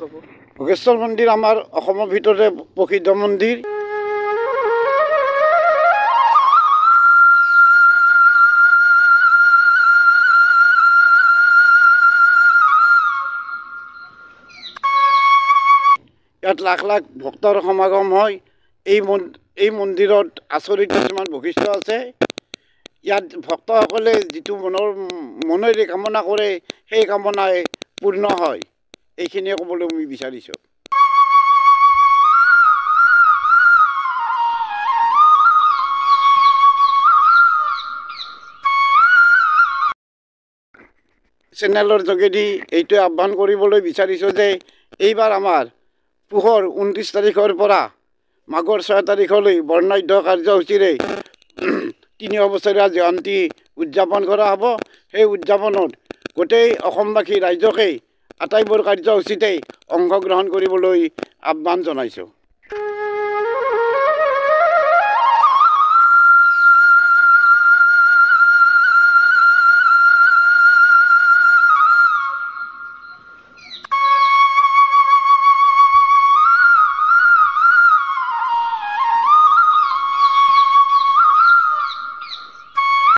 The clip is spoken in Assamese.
ভোগেশ্বৰ মন্দিৰ আমাৰ অসমৰ ভিতৰতে প্ৰসিদ্ধ মন্দিৰ। ইয়াত লাখ লাখ ভক্তৰ সমাগম হয়। এই মন্দিৰত আচৰিত কিছুমান বৈশিষ্ট্য আছে। ইয়াত ভক্তসকলে যিটো মনেৰে কামনা কৰে সেই কামনাই পূৰ্ণ হয়। এইখিনিয়ে ক'বলৈ মই বিচাৰিছোঁ। চেনেলৰ যোগেদি এইটোৱে আহ্বান কৰিবলৈ বিচাৰিছোঁ যে এইবাৰ আমাৰ পুহৰ 29 তাৰিখৰ পৰা মাঘৰ 6 তাৰিখলৈ বৰ্ণাঢ্য কাৰ্যসূচীৰে 3 বছৰীয়া জয়ন্তী উদযাপন কৰা হ'ব। সেই উদযাপনত গোটেই অসমবাসী ৰাইজকে আটাইবোৰ কাৰ্যসূচীতে অংশগ্ৰহণ কৰিবলৈ আহ্বান জনাইছোঁ।